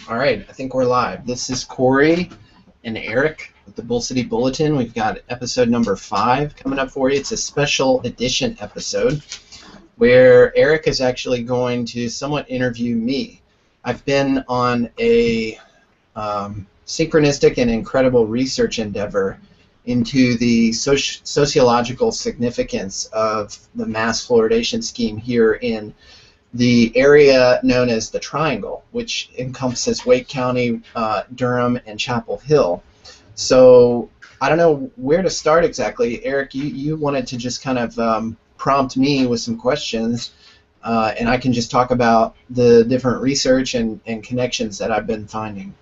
All right, I think we're live. This is Corey and Eric with the Bull City Bulletin. We've got episode number 5 coming up for you. It's a special edition episode where Eric is actually going to somewhat interview me. I've been on a synchronistic and incredible research endeavor into the sociological significance of the mass fluoridation scheme here in the area known as the Triangle, which encompasses Wake County, Durham, and Chapel Hill. So I don't know where to start exactly. Eric, you wanted to just kind of prompt me with some questions, and I can just talk about the different research and connections that I've been finding.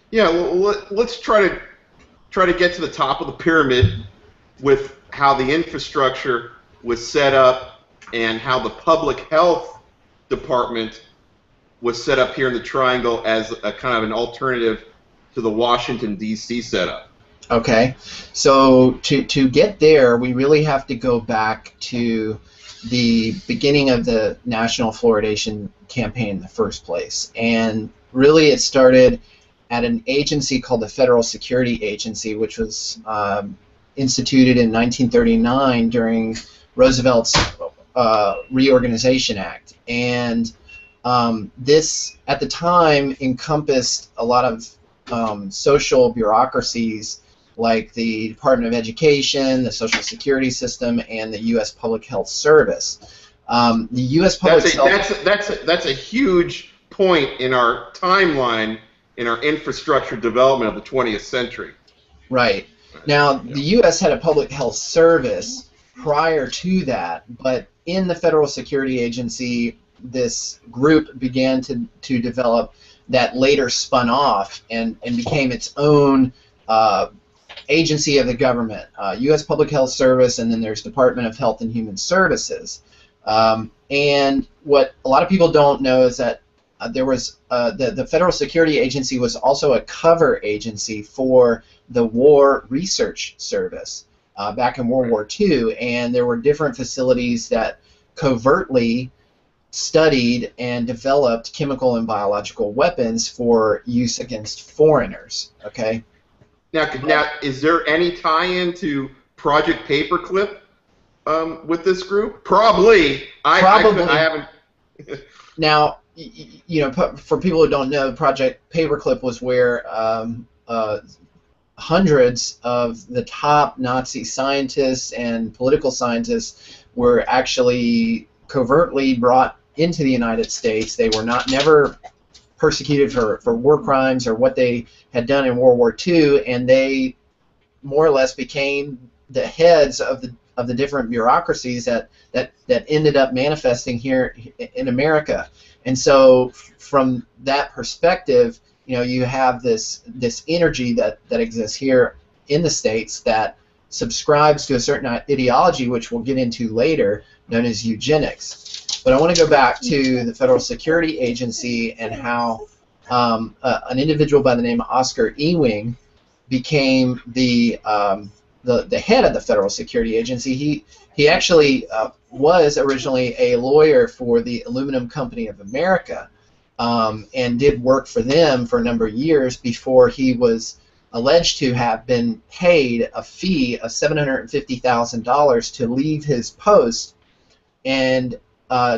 Yeah, well, let's try to get to the top of the pyramid with how the infrastructure was set up and how the public health department was set up here in the Triangle as a kind of an alternative to the Washington, D.C. setup. Okay, so to get there, we really have to go back to the beginning of the national fluoridation campaign in the first place. And really it started at an agency called the Federal Security Agency, which was instituted in 1939 during Roosevelt's Reorganization Act. And this, at the time, encompassed a lot of social bureaucracies like the Department of Education, the Social Security System, and the U.S. Public Health Service. The U.S. Public Health... That's a huge point in our timeline, in our infrastructure development of the 20th century. Right. Now, the U.S. had a public health service prior to that, but in the Federal Security Agency, this group began to develop that later spun off and became its own agency of the government, U.S. Public Health Service, and then there's Department of Health and Human Services. And what a lot of people don't know is that there was the Federal Security Agency was also a cover agency for the War Research Service back in World War II, and there were different facilities that covertly studied and developed chemical and biological weapons for use against foreigners. Okay. Now, is there any tie-in to Project Paperclip with this group? Probably. I haven't. Now, you know, for people who don't know, Project Paperclip was where hundreds of the top Nazi scientists and political scientists were actually covertly brought into the United States. They were never persecuted for war crimes or what they had done in World War II, and they more or less became the heads of the different bureaucracies that ended up manifesting here in America. And so from that perspective, you know, you have this energy that exists here in the States that subscribes to a certain ideology, which we'll get into later, known as eugenics. But I want to go back to the Federal Security Agency and how an individual by the name of Oscar Ewing became the head of the Federal Security Agency. He actually was originally a lawyer for the Aluminum Company of America, and did work for them for a number of years before he was alleged to have been paid a fee of $750,000 to leave his post and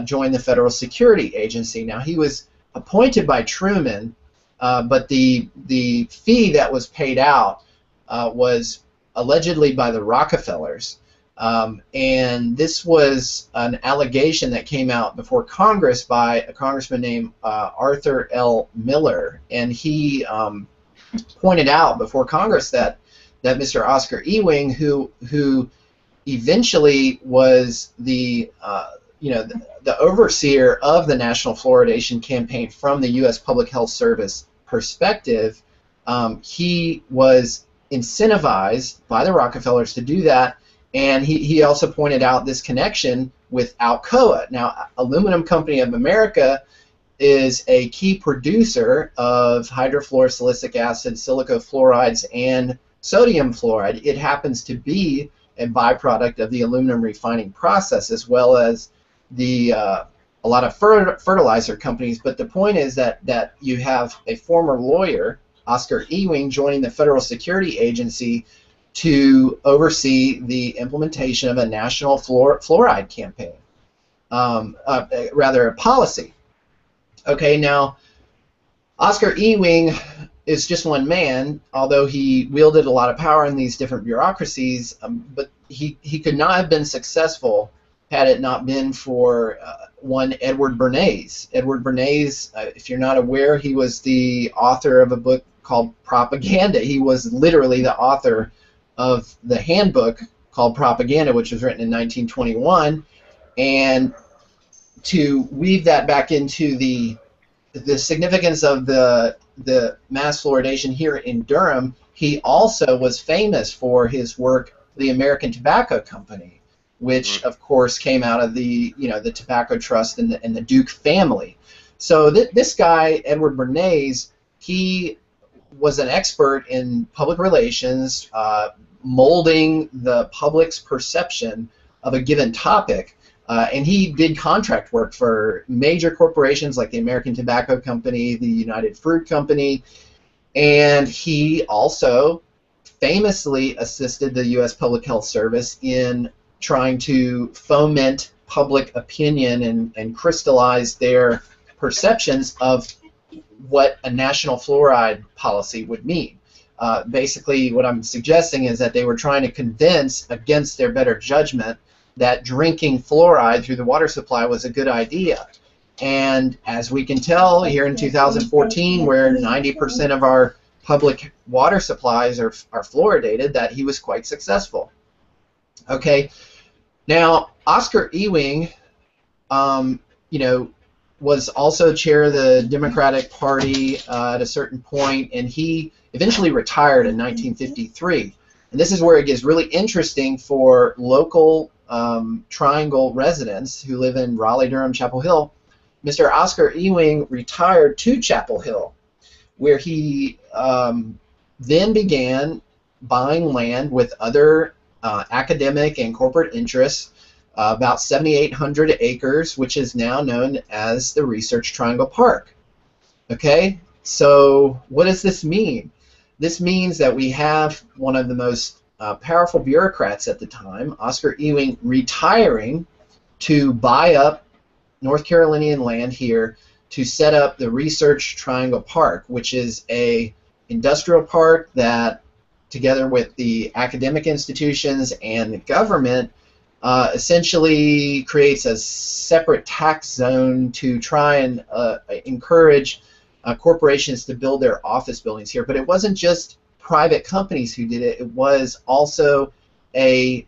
join the Federal Security Agency. Now, he was appointed by Truman, but the fee that was paid out was allegedly by the Rockefellers. And this was an allegation that came out before Congress by a congressman named Arthur L. Miller, and he pointed out before Congress that Mr. Oscar Ewing, who eventually was the overseer of the National Fluoridation Campaign from the U.S. Public Health Service perspective, he was incentivized by the Rockefellers to do that. And he also pointed out this connection with Alcoa. Now, Aluminum Company of America is a key producer of hydrofluorosilicic acid, silicofluorides, and sodium fluoride. It happens to be a byproduct of the aluminum refining process, as well as the a lot of fertilizer companies. But the point is that you have a former lawyer, Oscar Ewing, joining the Federal Security Agency to oversee the implementation of a national fluoride campaign, rather a policy. Okay, now Oscar Ewing is just one man, although he wielded a lot of power in these different bureaucracies, but he could not have been successful had it not been for one Edward Bernays. Edward Bernays, if you're not aware, he was the author of a book called Propaganda. He was literally the author of the handbook called Propaganda, which was written in 1921. And to weave that back into the significance of the mass fluoridation here in Durham, he also was famous for his work, the American Tobacco Company, which of course came out of the the Tobacco Trust and the Duke family. So this guy, Edward Bernays, he was an expert in public relations, molding the public's perception of a given topic. And he did contract work for major corporations like the American Tobacco Company, the United Fruit Company, and he also famously assisted the U.S. Public Health Service in trying to foment public opinion and crystallize their perceptions of what a national fluoride policy would mean. Basically, what I'm suggesting is that they were trying to convince, against their better judgment, that drinking fluoride through the water supply was a good idea. And as we can tell here in 2014, where 90% of our public water supplies are fluoridated, that he was quite successful. Okay, now Oscar Ewing, was also chair of the Democratic Party at a certain point, and he eventually retired in 1953. And this is where it gets really interesting for local Triangle residents who live in Raleigh, Durham, Chapel Hill. Mr. Oscar Ewing retired to Chapel Hill, where he then began buying land with other academic and corporate interests, about 7,800 acres, which is now known as the Research Triangle Park. Okay, so what does this mean? This means that we have one of the most powerful bureaucrats at the time, Oscar Ewing, retiring to buy up North Carolinian land here to set up the Research Triangle Park, which is a industrial park that, together with the academic institutions and the government, essentially creates a separate tax zone to try and encourage corporations to build their office buildings here. But it wasn't just private companies who did it. It was also a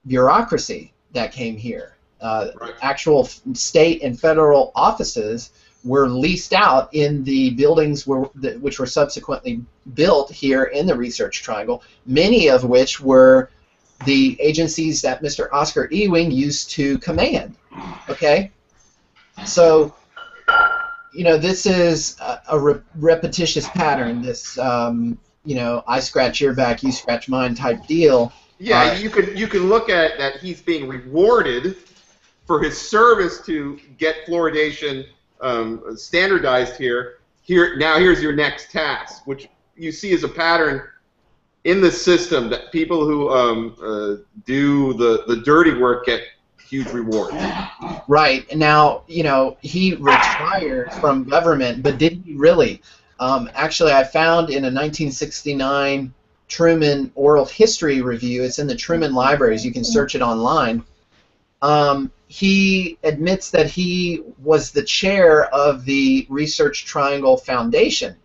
bureaucracy that came here. Right. Actual state and federal offices were leased out in the buildings which were subsequently built here in the Research Triangle, many of which were the agencies that Mr. Oscar Ewing used to command. Okay? So, this is a repetitious pattern, this I scratch your back, you scratch mine type deal. Yeah, you can look at that he's being rewarded for his service to get fluoridation standardized here. Now here's your next task, which you see as a pattern in the system, that people who do the dirty work get huge rewards. Right. Now, he retired from government, but did he really? Actually, I found in a 1969 Truman Oral History Review, it's in the Truman Libraries, you can search it online, he admits that he was the chair of the Research Triangle Foundation,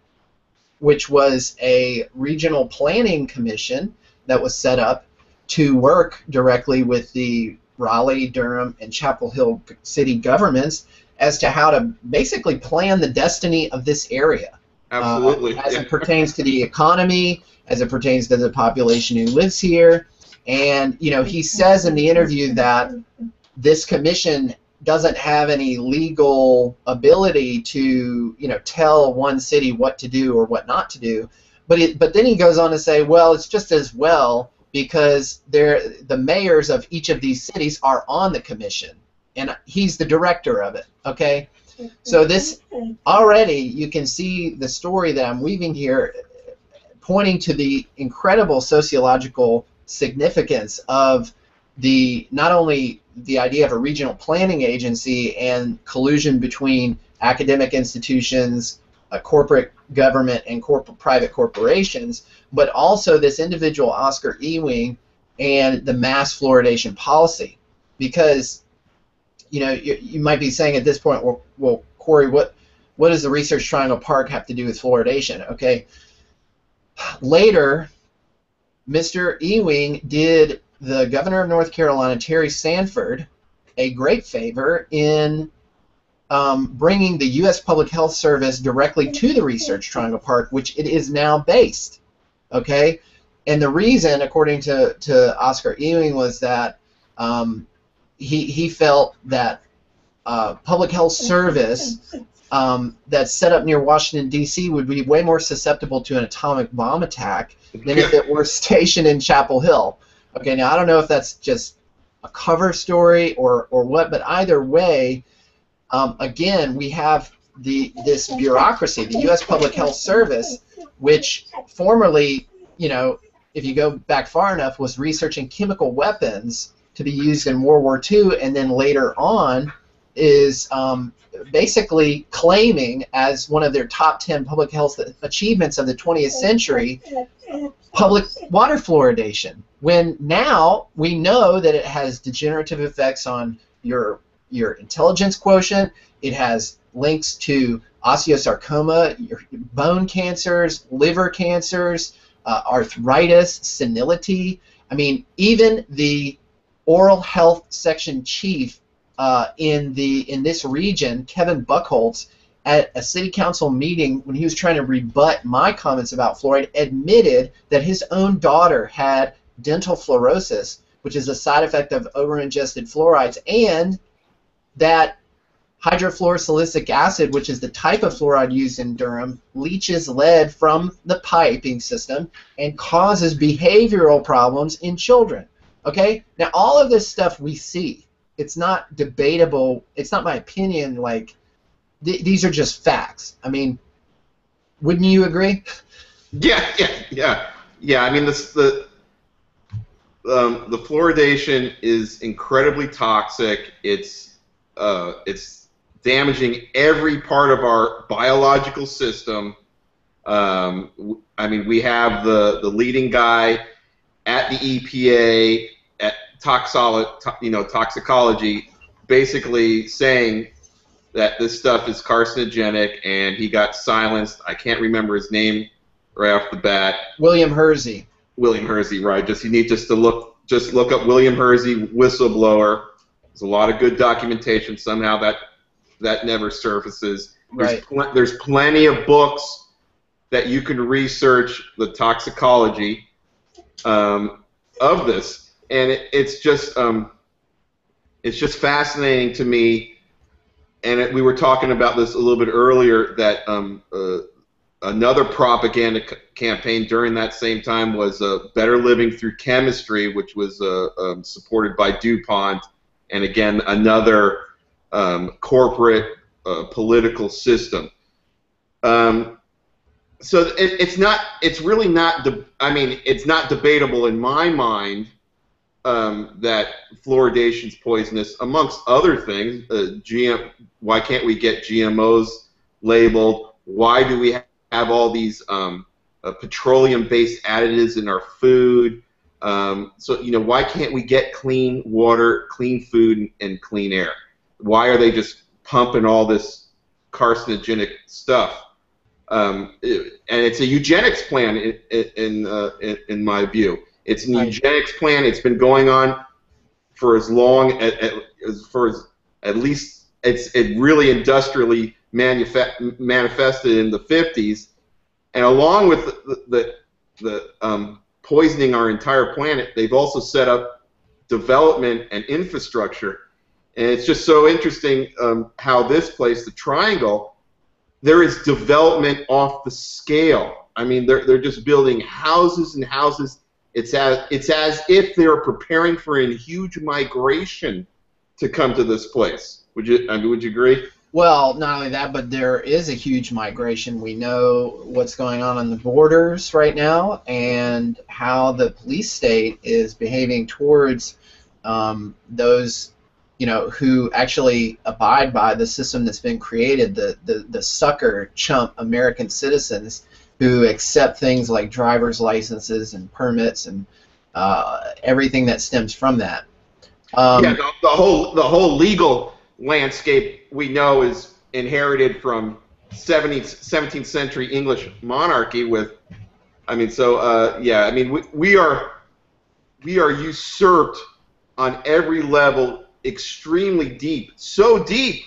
which was a regional planning commission that was set up to work directly with the Raleigh, Durham, and Chapel Hill city governments as to how to basically plan the destiny of this area. Absolutely. As it pertains to the economy, as it pertains to the population who lives here. And, he says in the interview that this commission doesn't have any legal ability to, tell one city what to do or what not to do. But then he goes on to say, well, it's just as well because the mayors of each of these cities are on the commission. and he's the director of it. Okay, so this already you can see the story that I'm weaving here, pointing to the incredible sociological significance of the not only the idea of a regional planning agency and collusion between academic institutions, corporate government, and private corporations, but also this individual Oscar Ewing and the mass fluoridation policy. Because you might be saying at this point, well, Corey, what does the Research Triangle Park have to do with fluoridation? Okay. Later, Mr. Ewing did the governor of North Carolina, Terry Sanford, a great favor in bringing the U.S. Public Health Service directly to the Research Triangle Park, which it is now based. Okay, and the reason, according to Oscar Ewing, was that he felt that public health service that's set up near Washington, D.C. would be way more susceptible to an atomic bomb attack than if it were stationed in Chapel Hill. Okay, now I don't know if that's just a cover story or what, but either way, again, we have this bureaucracy, the U.S. Public Health Service, which formerly, if you go back far enough, was researching chemical weapons to be used in World War II, and then later on is basically claiming as one of their top 10 public health achievements of the 20th century public water fluoridation, when now we know that it has degenerative effects on your intelligence quotient. It has links to osteosarcoma, your bone cancers, liver cancers, arthritis, senility. I mean, even the oral health section chief in this region, Kevin Buchholz, at a city council meeting when he was trying to rebut my comments about fluoride, admitted that his own daughter had dental fluorosis, which is a side effect of over-ingested fluorides, and that hydrofluorosilicic acid, which is the type of fluoride used in Durham, leaches lead from the piping system and causes behavioral problems in children. Okay? Now, all of this stuff we see. It's not debatable. It's not my opinion. Like, these are just facts. I mean, wouldn't you agree? Yeah. I mean, the fluoridation is incredibly toxic. It's damaging every part of our biological system. I mean, we have the leading guy at the EPA at toxicology, basically saying that this stuff is carcinogenic, and he got silenced. I can't remember his name right off the bat. William Hersey. William Hersey, right? You need to look up William Hersey, whistleblower. There's a lot of good documentation. Somehow that never surfaces. Right. There's plenty of books that you can research the toxicology of this, and it's just fascinating to me. And we were talking about this a little bit earlier, that another propaganda campaign during that same time was Better Living Through Chemistry, which was supported by DuPont, and again, another corporate political system. So it's really not, I mean, it's not debatable in my mind that fluoridation is poisonous, amongst other things. Why can't we get GMOs labeled? Why do we have all these petroleum-based additives in our food? So, why can't we get clean water, clean food, and clean air? Why are they just pumping all this carcinogenic stuff? And it's a eugenics plan, in my view. It's an eugenics plan. It's been going on for as long at least it really industrially manifested in the 50s, and along with the poisoning our entire planet, they've also set up development and infrastructure. And it's just so interesting how this place, the Triangle, there is development off the scale. I mean, they're just building houses and houses. It's as if they're preparing for a huge migration to come to this place. Would you agree? Well, not only that, but there is a huge migration. We know what's going on the borders right now and how the police state is behaving towards those, who actually abide by the system that's been created, the sucker chump American citizens who accept things like driver's licenses and permits and everything that stems from that. Yeah, the whole legal landscape we know is inherited from 17th century English monarchy with, we are usurped on every level extremely deep, so deep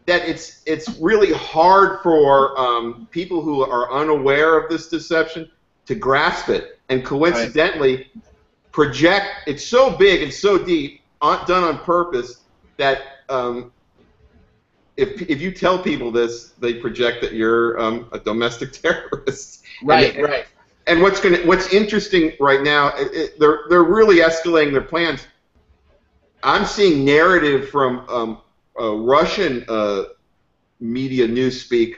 that it's really hard for people who are unaware of this deception to grasp it, and coincidentally project. It's so big and so deep, done on purpose, that if you tell people this, they project that you're a domestic terrorist. Right. And what's interesting right now, they're really escalating their plans. I'm seeing narrative from Russian media newspeak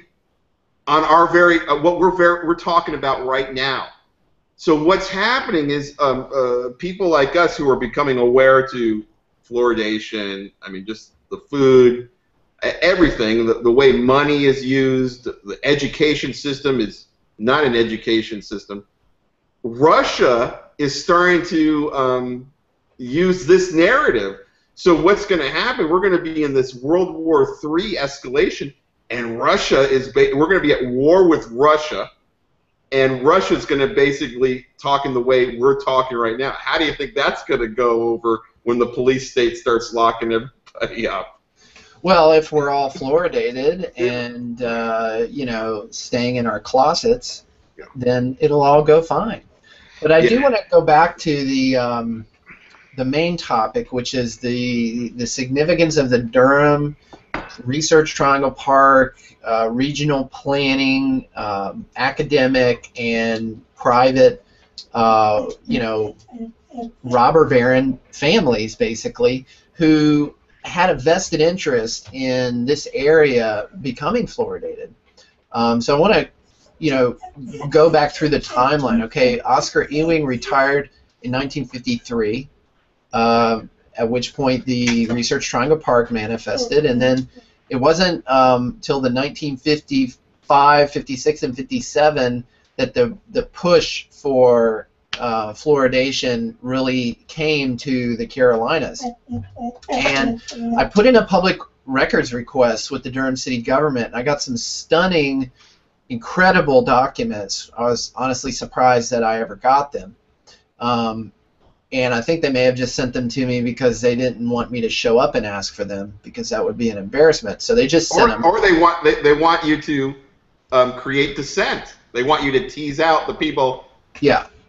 on our what we're talking about right now. So what's happening is people like us who are becoming aware to fluoridation, just the food, everything, the way money is used, the education system is not an education system. Russia is starting to use this narrative. So what's going to happen? We're going to be in this World War III escalation, and we're going to be at war with Russia, and Russia's going to basically talk in the way we're talking right now. How do you think that's going to go over when the police state starts locking everybody up? Well, if we're all fluoridated and staying in our closets, then it'll all go fine. But I do want to go back to the main topic, which is the significance of the Durham Research Triangle Park, regional planning, academic and private, robber baron families, basically, who had a vested interest in this area becoming fluoridated. So I want to, go back through the timeline. Okay, Oscar Ewing retired in 1953, at which point the Research Triangle Park manifested, and then it wasn't till the 1955, 56, and 57 that the push for fluoridation really came to the Carolinas. And I put in a public records request with the Durham city government. I got some stunning, incredible documents. I was honestly surprised that I ever got them. And I think they may have just sent them to me because they didn't want me to show up and ask for them, because that would be an embarrassment. So they just sent them. Or they want you to create dissent. They want you to tease out the people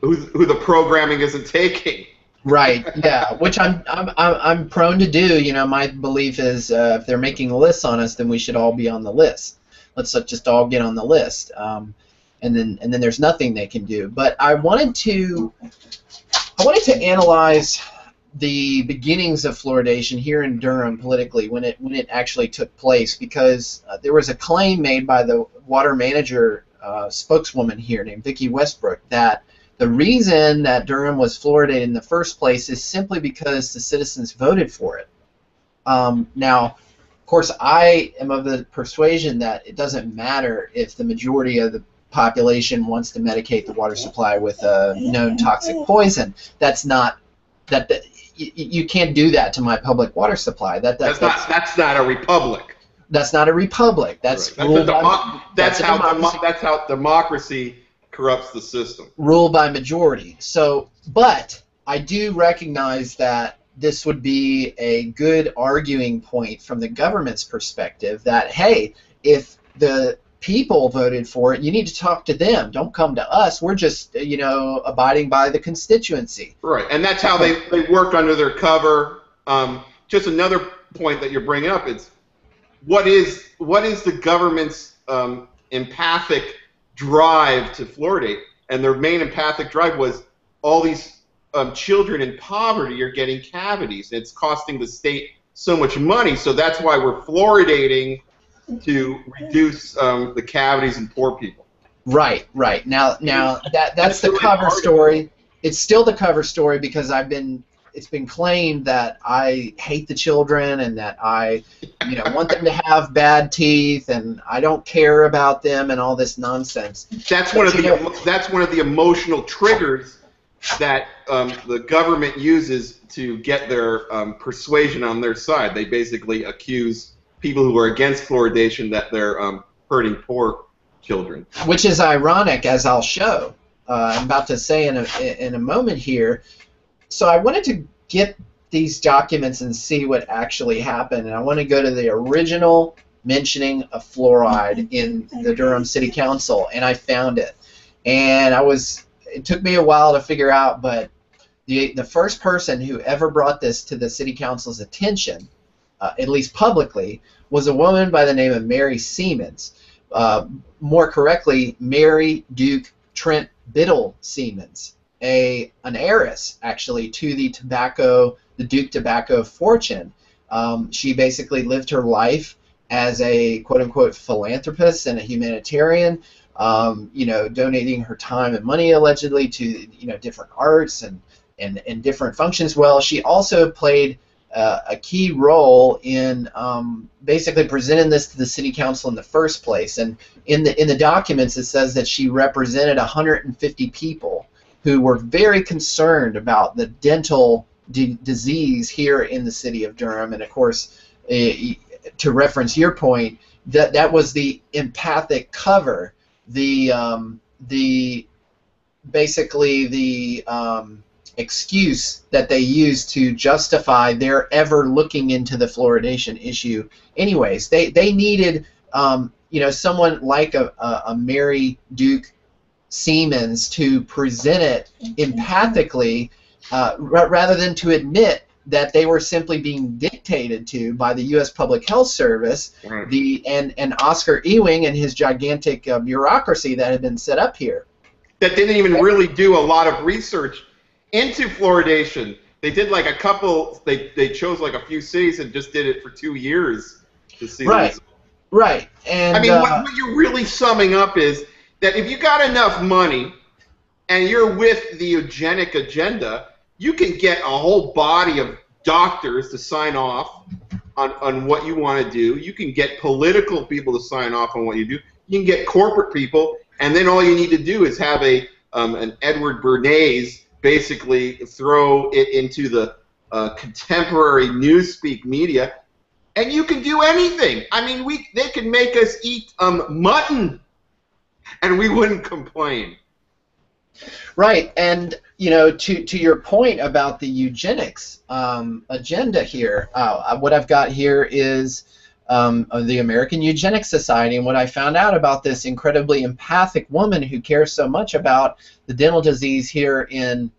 who the programming isn't taking. Right. Yeah. Which I'm prone to do. My belief is if they're making lists on us, then we should all be on the list. Let's just all get on the list. And then there's nothing they can do. But I wanted to analyze the beginnings of fluoridation here in Durham politically when it actually took place, because there was a claim made by the water manager spokeswoman here named Vicki Westbrook that the reason that Durham was fluoridated in the first place is simply because the citizens voted for it. Now, of course, I am of the persuasion that it doesn't matter if the majority of the population wants to medicate the water supply with a known toxic poison. That's not you can't do that to my public water supply. That's not a republic. That's not a republic. That's how democracy corrupts the system. Ruled by majority. So, but I do recognize that this would be a good arguing point from the government's perspective that, hey, if the people voted for it, you need to talk to them. Don't come to us. We're just, abiding by the constituency. Right, and that's how they work under their cover. Just another point that you're bringing up is what is the government's empathic drive to fluoridate? And their main empathic drive was all these children in poverty are getting cavities. It's costing the state so much money. So that's why we're fluoridating to reduce the cavities in poor people. Right, right. Now that's the cover story. It's still the cover story because it's been claimed that I hate the children and that I, want them to have bad teeth and I don't care about them and all this nonsense. That's one of the emotional triggers that the government uses to get their persuasion on their side. They basically accuse people who are against fluoridation that they're hurting poor children. Which is ironic, as I'll show. I'm about to say in a moment here. So I wanted to get these documents and see what actually happened, and I want to go to the original mentioning of fluoride in the Durham City Council, and I found it. And it took me a while to figure out, but the first person who ever brought this to the City Council's attention, at least publicly, was a woman by the name of Mary Siemens. More correctly, Mary Duke Trent Biddle Siemens, an heiress actually to the Duke tobacco fortune. She basically lived her life as a quote-unquote philanthropist and a humanitarian, donating her time and money allegedly to different arts and different functions. Well, she also played a key role in basically presenting this to the City Council in the first place. And in the documents, it says that she represented 150 people who were very concerned about the dental disease here in the city of Durham. And of course, to reference your point, that was the empathic cover, basically the excuse that they used to justify their ever looking into the fluoridation issue. Anyways, they needed someone like a Mary Duke Siemens to present it empathically, rather than to admit that they were simply being dictated to by the U.S. Public Health Service, and Oscar Ewing and his gigantic bureaucracy that had been set up here. That didn't even really do a lot of research into fluoridation. They did like a couple. They chose like a few cities and just did it for 2 years to see. Right. And I mean, what you're really summing up is that if you got enough money and you're with the eugenic agenda, you can get a whole body of doctors to sign off on what you want to do. You can get political people to sign off on what you do. You can get corporate people, and then all you need to do is have an Edward Bernays basically throw it into the contemporary newspeak media, and you can do anything. I mean, they can make us eat mutton, and we wouldn't complain. Right, and to your point about the eugenics agenda here, what I've got here is the American Eugenics Society, and what I found out about this incredibly empathic woman who cares so much about the dental disease here in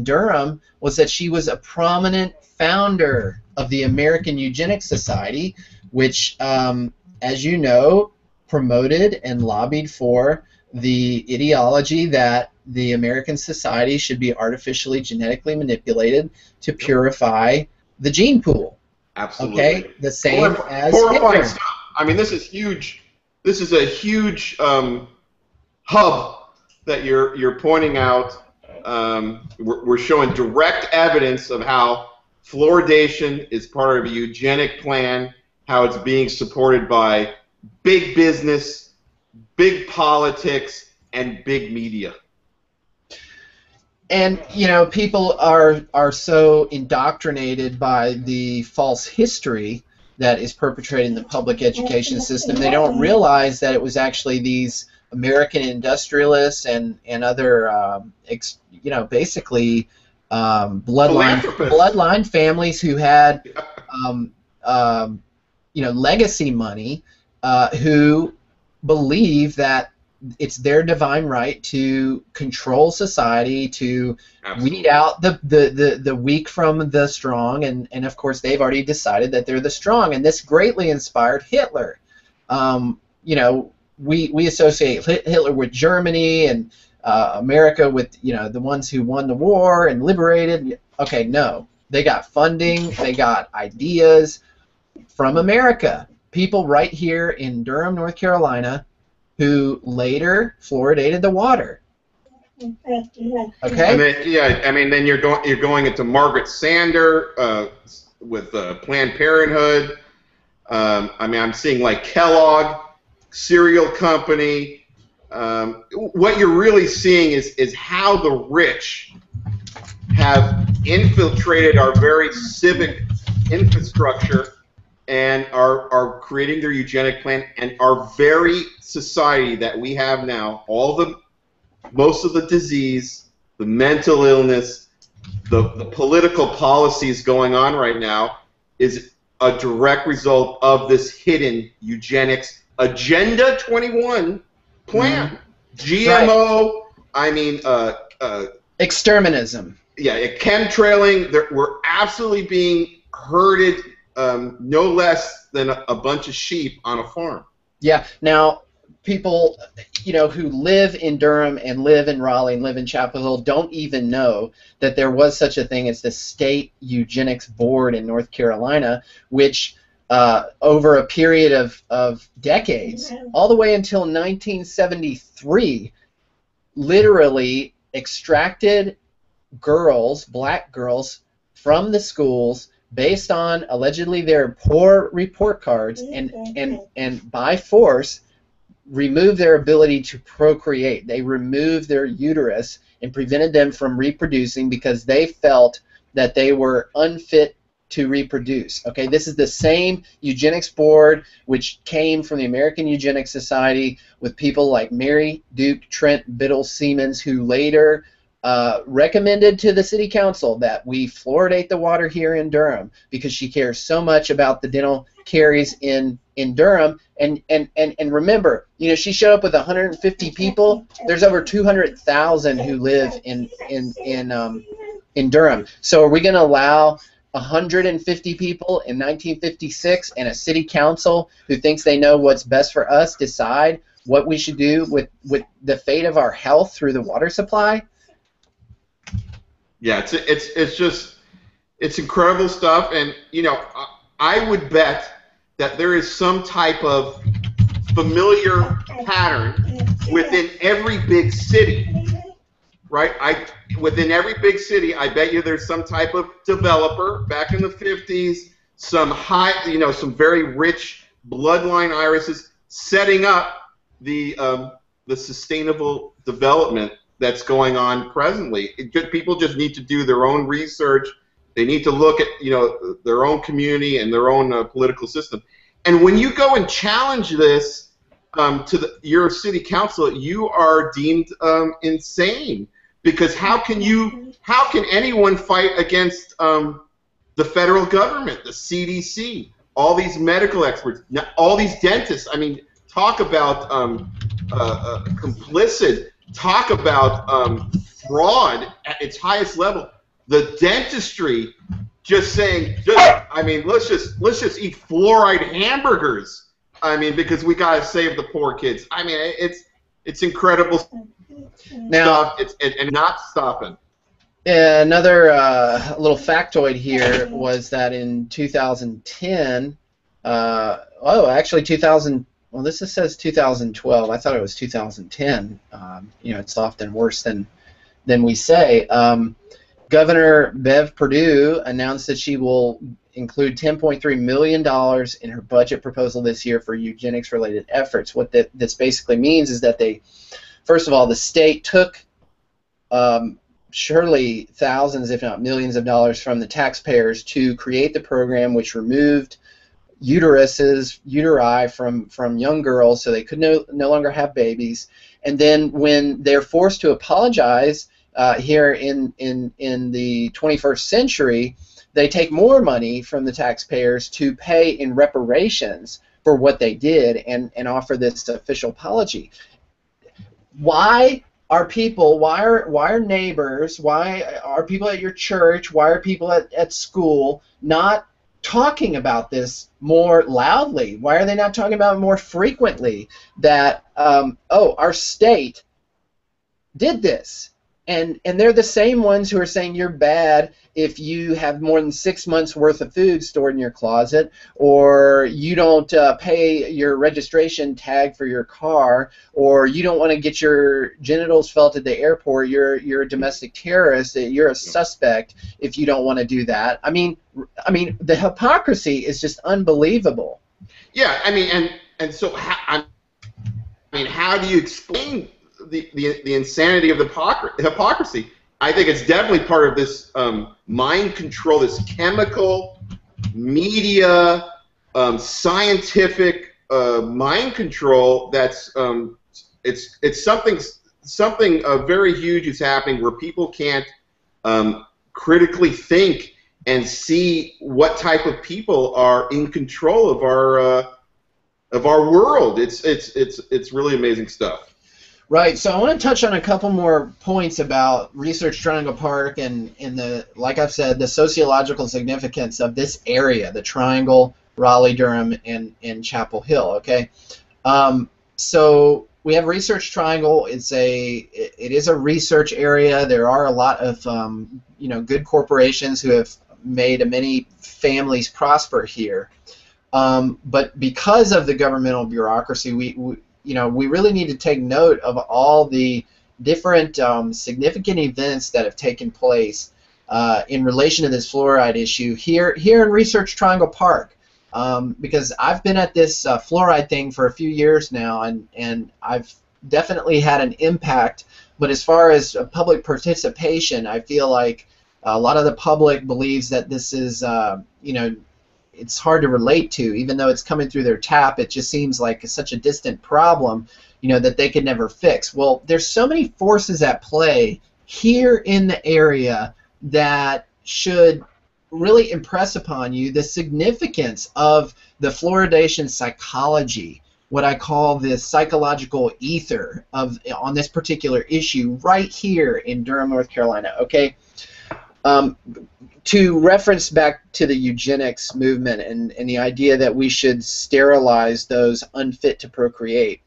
Durham was that she was a prominent founder of the American Eugenics Society, which, as you know, promoted and lobbied for the ideology that the American society should be artificially genetically manipulated to purify the gene pool. Absolutely. Okay, the same as horrifying Hitler. stuff. I mean, this is huge. This is a huge hub that you're pointing out. We're showing direct evidence of how fluoridation is part of a eugenic plan, how it's being supported by big business, big politics, and big media. And people are so indoctrinated by the false history that is perpetrated in the public education system, they don't realize that it was actually these American industrialists and other basically bloodline families who had legacy money, who believe that it's their divine right to control society, to weed out the weak from the strong, and of course they've already decided that they're the strong, and this greatly inspired Hitler. We associate Hitler with Germany and America with the ones who won the war and liberated. Okay, no, They got funding. They got ideas from America. People right here in Durham, North Carolina, who later fluoridated the water. Okay. And then, yeah, I mean, then you're going into Margaret Sander with Planned Parenthood. I mean, I'm seeing like Kellogg, cereal company. What you're really seeing is how the rich have infiltrated our very civic infrastructure and are creating their eugenic plan, and our very society that we have now, most of the disease, the mental illness, the political policies going on right now is a direct result of this hidden eugenics Agenda 21 plan. GMO, right. I mean, exterminism. Yeah, chemtrailing. We're absolutely being herded, no less than a bunch of sheep on a farm. Yeah. Now, people, who live in Durham and live in Raleigh and live in Chapel Hill don't even know that there was such a thing as the State Eugenics Board in North Carolina, which over a period of decades, all the way until 1973, literally extracted girls, black girls, from the schools based on allegedly their poor report cards, and by force removed their ability to procreate. They removed their uterus and prevented them from reproducing because they felt that they were unfit to reproduce. Okay, this is the same eugenics board which came from the American Eugenics Society with people like Mary Duke Trent Biddle Siemens, who later recommended to the city council that we fluoridate the water here in Durham because she cares so much about the dental caries in Durham. And remember, she showed up with 150 people. There's over 200,000 who live in Durham. So are we going to allow 150 people in 1956 and a city council who thinks they know what's best for us decide what we should do with the fate of our health through the water supply? Yeah, it's incredible stuff, and I would bet that there is some type of familiar pattern within every big city, right? Within every big city, I bet you there's some type of developer back in the 50s, some very rich bloodline irises setting up the sustainable development that's going on presently. People just need to do their own research. They need to look at their own community and their own political system. And when you go and challenge this to your city council, you are deemed insane, because how can anyone fight against the federal government, the CDC, all these medical experts, all these dentists? I mean, talk about complicit. Talk about fraud at its highest level. The dentistry just saying, let's just eat fluoride hamburgers. I mean, because we gotta save the poor kids. I mean, it's incredible now, stuff. It's not stopping. Another little factoid here was that in 2010, actually 2000. Well, this says 2012. I thought it was 2010. It's often worse than we say. Governor Bev Perdue announced that she will include $10.3 million in her budget proposal this year for eugenics-related efforts. What this basically means is that first of all, the state took surely thousands, if not millions of dollars from the taxpayers to create the program, which removed uteri from young girls, so they could no longer have babies. And then when they're forced to apologize here in the 21st century, they take more money from the taxpayers to pay in reparations for what they did and offer this official apology. Why are neighbors, why are people at your church, why are people at school not talking about this more loudly? Why are they not talking about it more frequently? That our state did this. And they're the same ones who are saying you're bad if you have more than 6 months worth of food stored in your closet, or you don't pay your registration tag for your car, or you don't want to get your genitals felt at the airport. You're a domestic terrorist. You're a suspect if you don't want to do that. I mean, the hypocrisy is just unbelievable. Yeah, I mean, and so how do you explain the insanity of the hypocrisy? I think it's definitely part of this mind control, this chemical, media, scientific mind control. That's it's something very huge is happening where people can't critically think and see what type of people are in control of our world. It's really amazing stuff. Right. So I want to touch on a couple more points about Research Triangle Park and the, like I've said, the sociological significance of this area, the Triangle, Raleigh, Durham, and Chapel Hill. Okay. So we have Research Triangle. It is a research area. There are a lot of good corporations who have made many families prosper here. But because of the governmental bureaucracy, we really need to take note of all the different significant events that have taken place in relation to this fluoride issue here in Research Triangle Park. Because I've been at this fluoride thing for a few years now, and I've definitely had an impact. But as far as public participation, I feel like a lot of the public believes that this is, it's hard to relate to, even though it's coming through their tap. It just seems like such a distant problem, that they could never fix. Well, there's so many forces at play here in the area that should really impress upon you the significance of the fluoridation psychology, what I call the psychological ether on this particular issue right here in Durham, North Carolina. Okay. To reference back to the eugenics movement and the idea that we should sterilize those unfit to procreate,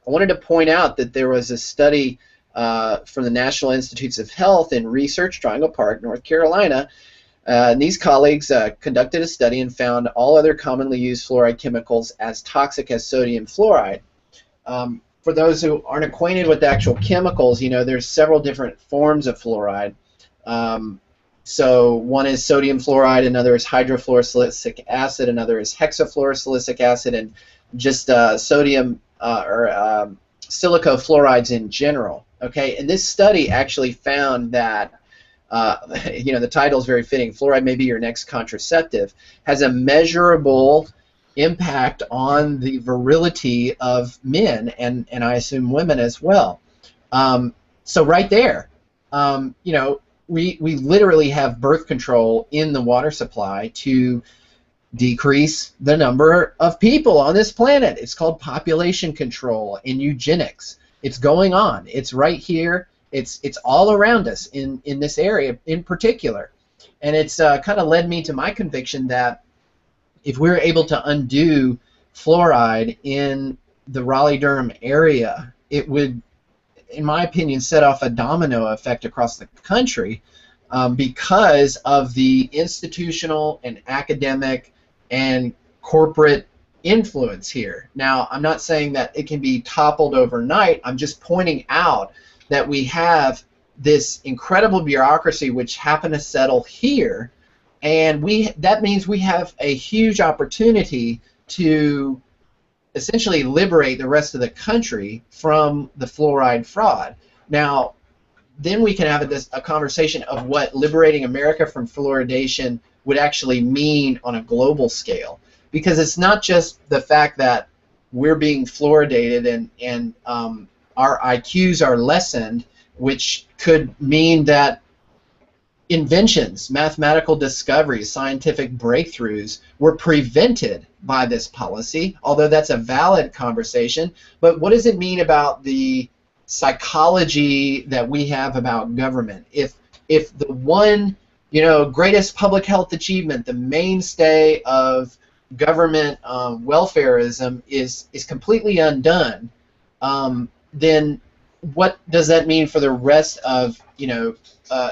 I wanted to point out that there was a study from the National Institutes of Health in Research Triangle Park, North Carolina. And these colleagues conducted a study and found all other commonly used fluoride chemicals as toxic as sodium fluoride. For those who aren't acquainted with the actual chemicals, there's several different forms of fluoride. So one is sodium fluoride, another is hydrofluorosilicic acid, another is hexafluorosilicic acid, and just sodium or silicofluorides in general. Okay, and this study actually found that the title is very fitting. Fluoride may be your next contraceptive. Has a measurable impact on the virility of men and I assume women as well. So right there, we literally have birth control in the water supply to decrease the number of people on this planet. It's called population control in eugenics. It's going on. It's right here. It's all around us in this area in particular. And it's kind of led me to my conviction that if we're able to undo fluoride in the Raleigh-Durham area, it would, in my opinion, set off a domino effect across the country because of the institutional and academic and corporate influence here. Now, I'm not saying that it can be toppled overnight. I'm just pointing out that we have this incredible bureaucracy which happened to settle here, and that means we have a huge opportunity to essentially liberate the rest of the country from the fluoride fraud. Now, then we can have a conversation of what liberating America from fluoridation would actually mean on a global scale, because it's not just the fact that we're being fluoridated and our IQs are lessened, which could mean that inventions, mathematical discoveries, scientific breakthroughs were prevented by this policy, although that's a valid conversation. But what does it mean about the psychology that we have about government? If the one greatest public health achievement, the mainstay of government welfareism is completely undone, then what does that mean for the rest of,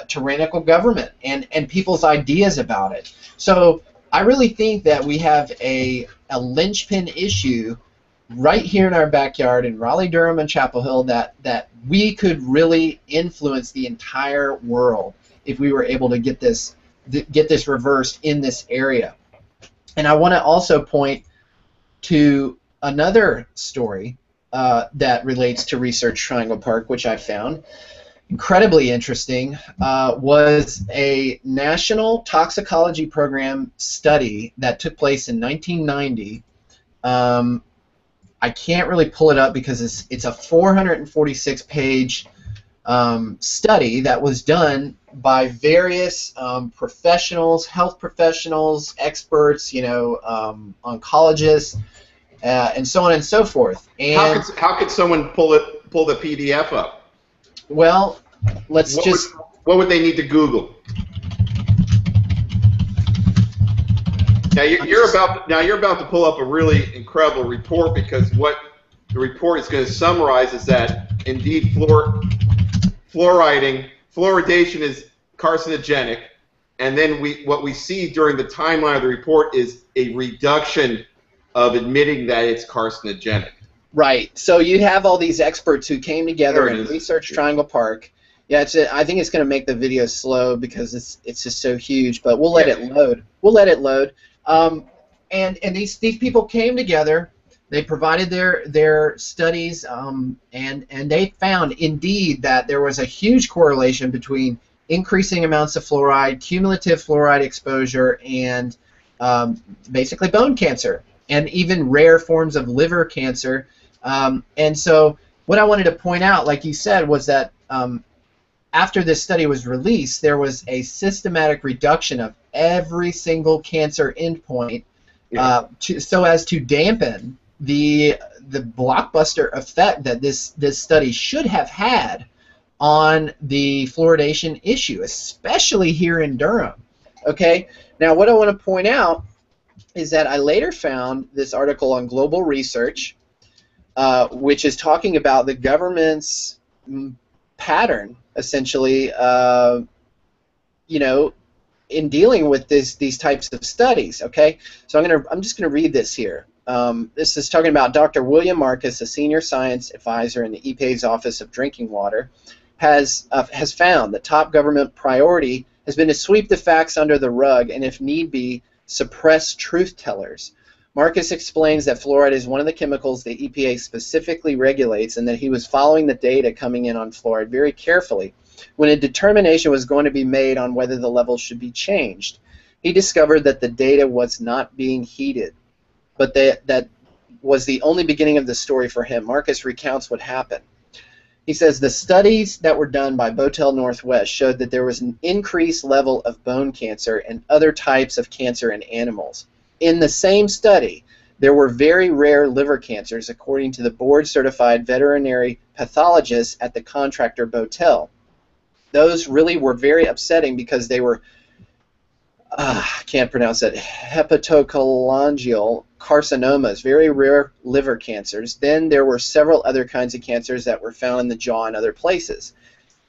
tyrannical government and people's ideas about it? So I really think that we have a linchpin issue right here in our backyard in Raleigh, Durham, and Chapel Hill that we could really influence the entire world if we were able to get this reversed in this area. And I want to also point to another story that relates to Research Triangle Park, which I found incredibly interesting, was a national toxicology program study that took place in 1990. I can't really pull it up because it's a 446-page study that was done by various professionals, health professionals, experts, oncologists, and so on and so forth. And how could someone pull the PDF up? Well, what would they need to Google? Now you're about to pull up a really incredible report, because what the report is going to summarize is that indeed fluoridation is carcinogenic, and then what we see during the timeline of the report is a reduction of admitting that it's carcinogenic. Right. So you have all these experts who came together in Research Triangle Park. Yeah, I think it's going to make the video slow because it's just so huge, but we'll let it load. We'll let it load. And these people came together. They provided their studies, and they found indeed that there was a huge correlation between increasing amounts of fluoride, cumulative fluoride exposure, and basically bone cancer, and even rare forms of liver cancer. And so what I wanted to point out, like you said, was that after this study was released, there was a systematic reduction of every single cancer endpoint, so as to dampen the blockbuster effect that this study should have had on the fluoridation issue, especially here in Durham. Okay, now what I want to point out is that I later found this article on Global Research, which is talking about the government's pattern, essentially, in dealing with these types of studies. Okay, so I'm just gonna read this here. This is talking about Dr. William Marcus, a senior science advisor in the EPA's Office of Drinking Water, has found the top government priority has been to sweep the facts under the rug and, if need be, suppress truth tellers. Marcus explains that fluoride is one of the chemicals the EPA specifically regulates, and that he was following the data coming in on fluoride very carefully when a determination was going to be made on whether the levels should be changed. He discovered that the data was not being heeded, but that was the only beginning of the story for him. Marcus recounts what happened. He says the studies that were done by Botel Northwest showed that there was an increased level of bone cancer and other types of cancer in animals. In the same study, there were very rare liver cancers, according to the board-certified veterinary pathologists at the contractor Botel. Those really were very upsetting because they were, I can't pronounce it, hepatocholangial carcinomas, very rare liver cancers. Then there were several other kinds of cancers that were found in the jaw and other places.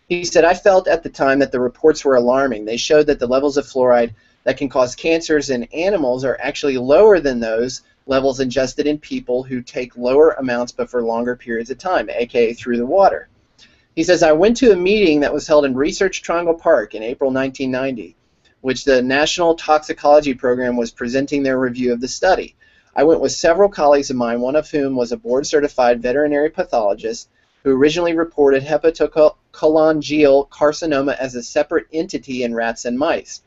He said, I felt at the time that the reports were alarming. They showed that the levels of fluoride that can cause cancers in animals are actually lower than those levels ingested in people who take lower amounts but for longer periods of time, aka through the water. He says, I went to a meeting that was held in Research Triangle Park in April 1990, which the National Toxicology Program was presenting their review of the study. I went with several colleagues of mine, one of whom was a board-certified veterinary pathologist who originally reported hepatocholangial carcinoma as a separate entity in rats and mice.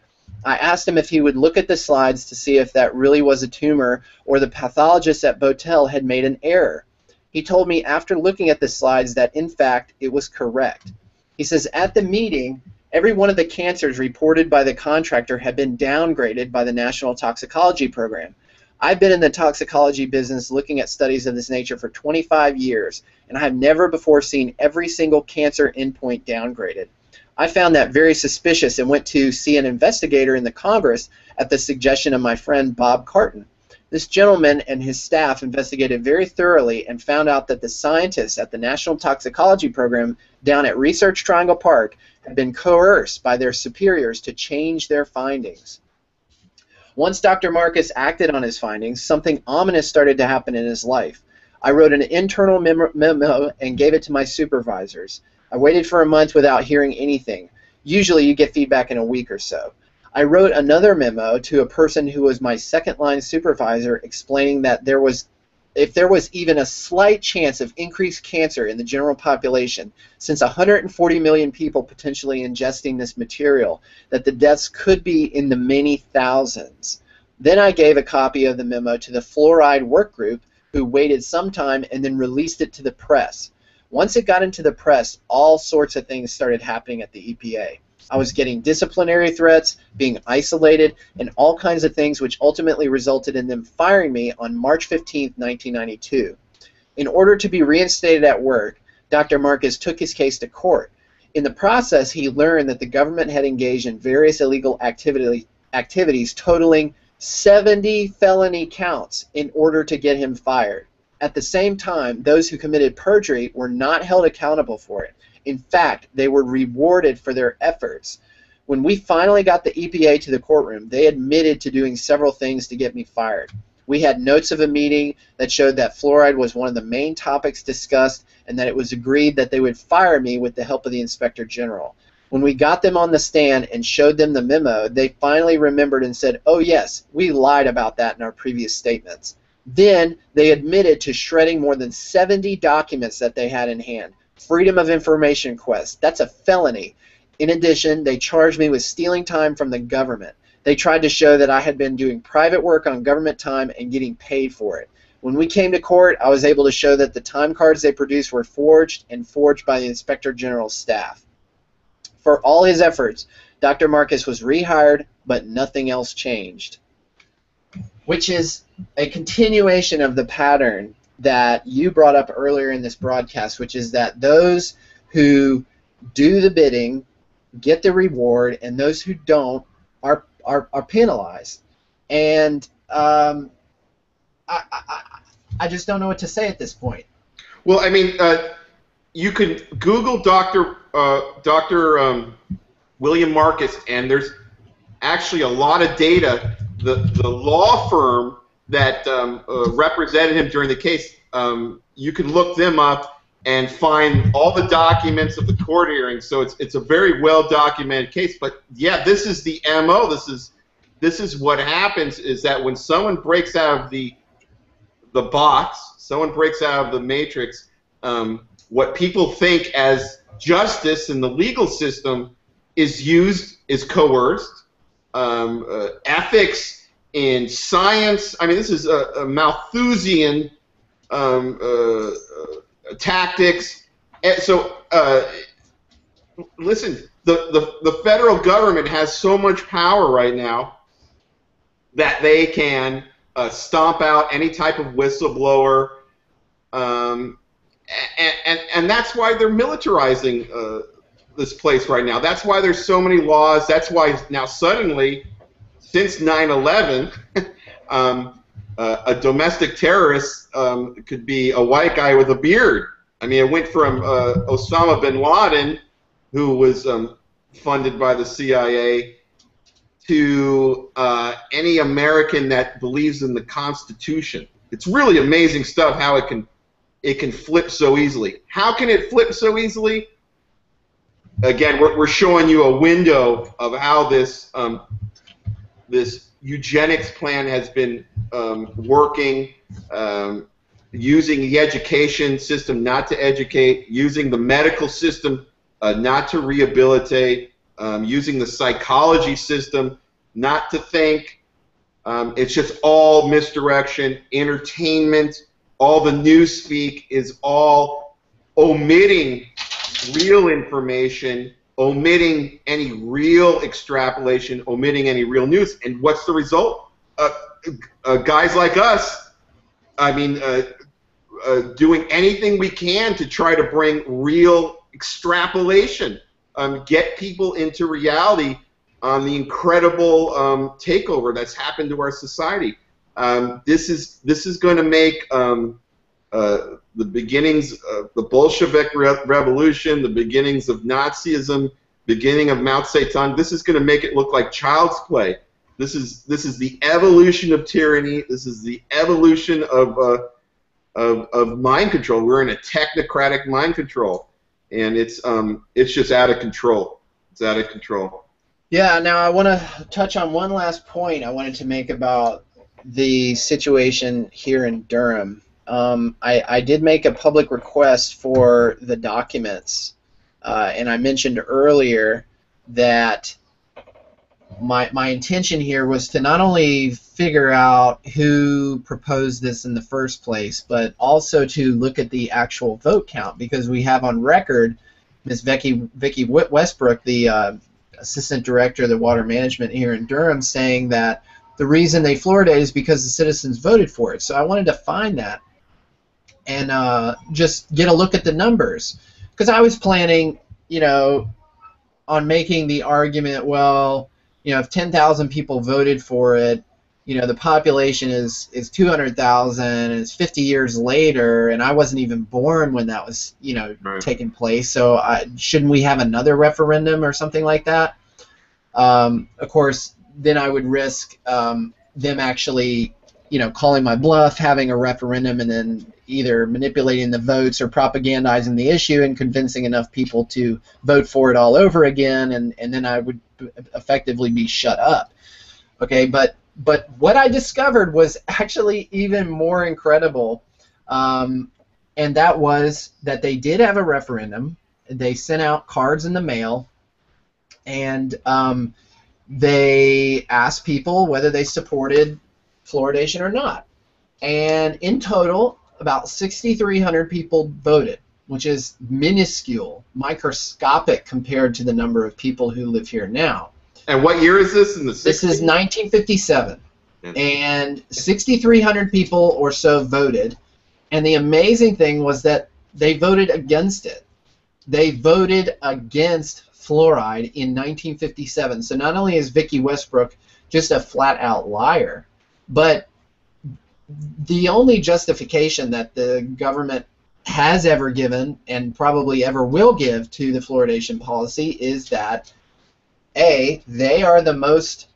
I asked him if he would look at the slides to see if that really was a tumor or the pathologist at Botel had made an error. He told me after looking at the slides that, in fact, it was correct. He says, at the meeting, every one of the cancers reported by the contractor had been downgraded by the National Toxicology Program. I've been in the toxicology business looking at studies of this nature for 25 years, and I have never before seen every single cancer endpoint downgraded. I found that very suspicious and went to see an investigator in the Congress at the suggestion of my friend Bob Carton. This gentleman and his staff investigated very thoroughly and found out that the scientists at the National Toxicology Program down at Research Triangle Park had been coerced by their superiors to change their findings. Once Dr. Marcus acted on his findings, something ominous started to happen in his life. I wrote an internal memo and gave it to my supervisors. I waited for a month without hearing anything. Usually you get feedback in a week or so. I wrote another memo to a person who was my second-line supervisor explaining that if there was even a slight chance of increased cancer in the general population, since 140 million people potentially ingesting this material, that the deaths could be in the many thousands. Then I gave a copy of the memo to the fluoride work group, who waited some time and then released it to the press. Once it got into the press, all sorts of things started happening at the EPA. I was getting disciplinary threats, being isolated, and all kinds of things which ultimately resulted in them firing me on March 15, 1992. In order to be reinstated at work, Dr. Marcus took his case to court. In the process, he learned that the government had engaged in various illegal activities totaling 70 felony counts in order to get him fired. At the same time, those who committed perjury were not held accountable for it. In fact, they were rewarded for their efforts. When we finally got the EPA to the courtroom, they admitted to doing several things to get me fired. We had notes of a meeting that showed that fluoride was one of the main topics discussed and that it was agreed that they would fire me with the help of the Inspector General. When we got them on the stand and showed them the memo, they finally remembered and said, "Oh yes, we lied about that in our previous statements." Then they admitted to shredding more than 70 documents that they had in hand. Freedom of Information request. That's a felony. In addition, they charged me with stealing time from the government. They tried to show that I had been doing private work on government time and getting paid for it. When we came to court, I was able to show that the time cards they produced were forged by the Inspector General's staff. For all his efforts, Dr. Marcus was rehired, but nothing else changed. Which is a continuation of the pattern that you brought up earlier in this broadcast, which is that those who do the bidding get the reward, and those who don't are penalized. And I just don't know what to say at this point. Well, I mean, you can Google Dr. William Marcus, and there's actually a lot of data. The law firm that represented him during the case, you can look them up and find all the documents of the court hearings. So it's a very well documented case. But yeah, this is the MO. This is what happens, is that when someone breaks out of the box, someone breaks out of the matrix, what people think as justice in the legal system is coerced. Ethics in science, I mean, this is a Malthusian tactics. And so, listen, the federal government has so much power right now that they can stomp out any type of whistleblower, and that's why they're militarizing this place right now. That's why there's so many laws. That's why now suddenly, since 9/11, a domestic terrorist could be a white guy with a beard. I mean, it went from Osama bin Laden, who was funded by the CIA, to any American that believes in the Constitution. It's really amazing stuff how it can flip so easily. How can it flip so easily? Again, we're showing you a window of how this this eugenics plan has been working, using the education system not to educate, using the medical system not to rehabilitate, using the psychology system not to think. It's just all misdirection, entertainment. All the newspeak is all omitting real information, omitting any real extrapolation, omitting any real news. And what's the result? Guys like us, I mean, doing anything we can to try to bring real extrapolation, get people into reality on the incredible takeover that's happened to our society. This is going to make the beginnings of the Bolshevik Revolution, the beginnings of Nazism, beginning of Mao Zedong. This is going to make it look like child's play. This is the evolution of tyranny. This is the evolution of mind control. We're in a technocratic mind control, and it's just out of control. It's out of control. Yeah. Now I want to touch on one last point I wanted to make about the situation here in Durham. I did make a public request for the documents, and I mentioned earlier that my intention here was to not only figure out who proposed this in the first place, but also to look at the actual vote count, because we have on record Ms. Vicky Westbrook, the assistant director of the water management here in Durham, saying that the reason they fluoridate is because the citizens voted for it. So I wanted to find that and just get a look at the numbers, because I was planning, on making the argument, well, if 10,000 people voted for it, the population is 200,000, and it's 50 years later, and I wasn't even born when that was, Right. taking place. So shouldn't we have another referendum or something like that? Of course, then I would risk them actually, calling my bluff, having a referendum, and then either manipulating the votes or propagandizing the issue and convincing enough people to vote for it all over again, and then I would effectively be shut up. Okay, but what I discovered was actually even more incredible, and that was that they did have a referendum. They sent out cards in the mail, and they asked people whether they supported fluoridation or not. And in total, about 6,300 people voted, which is minuscule, microscopic compared to the number of people who live here now. And what year is this? In the 60s? This is 1957. Yeah. And 6,300 people or so voted. And the amazing thing was that they voted against it. They voted against fluoride in 1957. So not only is Vicky Westbrook just a flat-out liar, but the only justification that the government has ever given and probably ever will give to the fluoridation policy is that, A, they are the most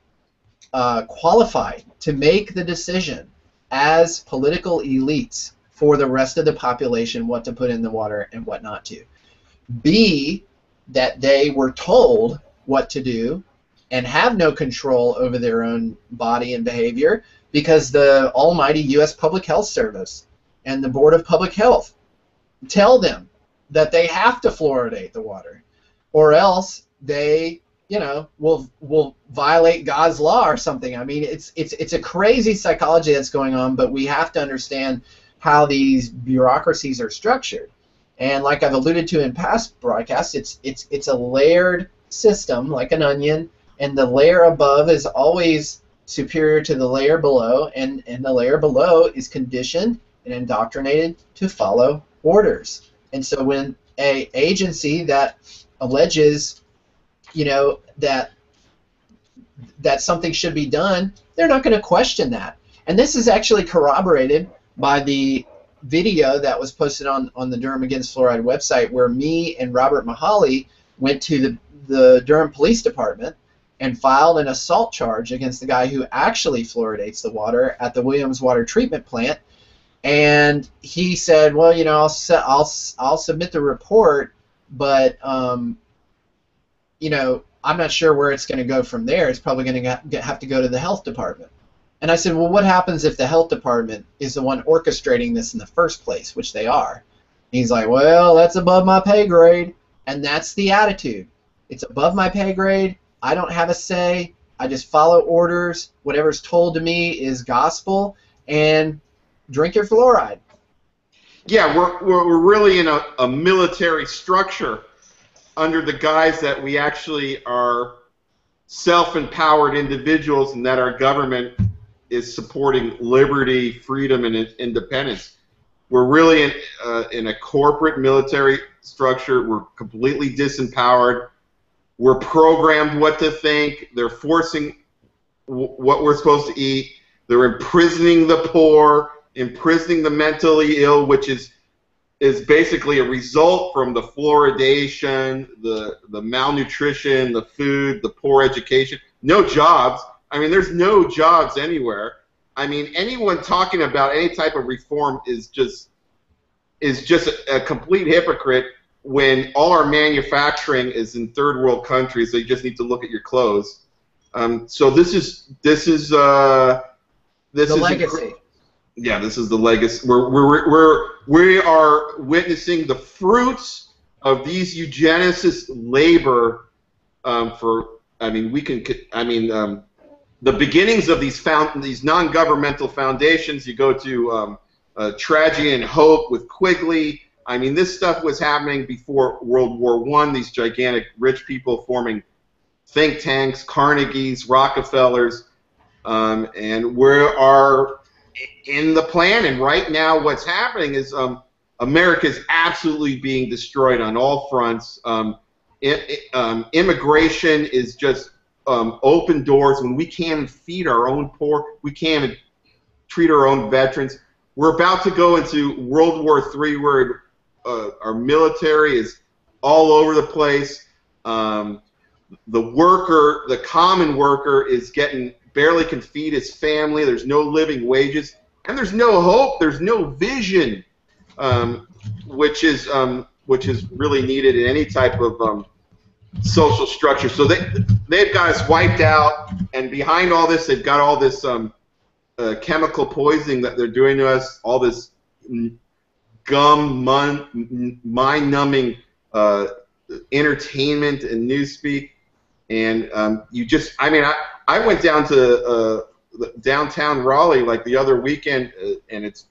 qualified to make the decision as political elites for the rest of the population what to put in the water and what not to. B, that they were told what to do and have no control over their own body and behavior because the almighty U.S. Public Health Service and the Board of Public Health tell them that they have to fluoridate the water, or else they, will violate God's law or something. I mean, it's a crazy psychology that's going on, but we have to understand how these bureaucracies are structured. And like I've alluded to in past broadcasts, it's a layered system like an onion, and the layer above is always superior to the layer below, and the layer below is conditioned and indoctrinated to follow orders. And so when an agency that alleges, that something should be done, they're not going to question that. And this is actually corroborated by the video that was posted on the Durham Against Fluoride website, where me and Robert Mahaly went to the Durham Police Department and filed an assault charge against the guy who actually fluoridates the water at the Williams Water Treatment Plant. And he said, well, I'll submit the report, but I'm not sure where it's going to go from there. It's probably going to have to go to the health department. And I said, well, what happens if the health department is the one orchestrating this in the first place, which they are? And he's like, well, that's above my pay grade. And that's the attitude. It's above my pay grade. I don't have a say. I just follow orders. Whatever's told to me is gospel. And drink your fluoride. Yeah, we're really in a military structure under the guise that we actually are self-empowered individuals and that our government is supporting liberty, freedom, and independence. We're really in a corporate military structure. We're completely disempowered. We're programmed what to think. They're forcing what we're supposed to eat. They're imprisoning the poor, imprisoning the mentally ill, which is basically a result from the fluoridation, the malnutrition, the food, the poor education. No jobs. I mean, there's no jobs anywhere. I mean, anyone talking about any type of reform is just a complete hypocrite when all our manufacturing is in third world countries. So you just need to look at your clothes. So this is the legacy. Yeah, this is the legacy. We are witnessing the fruits of these eugenicists' labor the beginnings of these non-governmental foundations. You go to Tragedy and Hope with Quigley. I mean, this stuff was happening before World War I. These gigantic rich people forming think tanks, Carnegies, Rockefellers, and we are in the plan. And right now what's happening is America is absolutely being destroyed on all fronts. Immigration is just open doors when we can't feed our own poor, we can't treat our own veterans. We're about to go into World War III where our military is all over the place. The worker, the common worker, is barely can feed his family. There's no living wages, and there's no hope. There's no vision, which is really needed in any type of social structure. So they've got us wiped out, and behind all this, they've got all this chemical poisoning that they're doing to us. All this mind-numbing entertainment and newspeak. And I went down to downtown Raleigh like the other weekend, and it's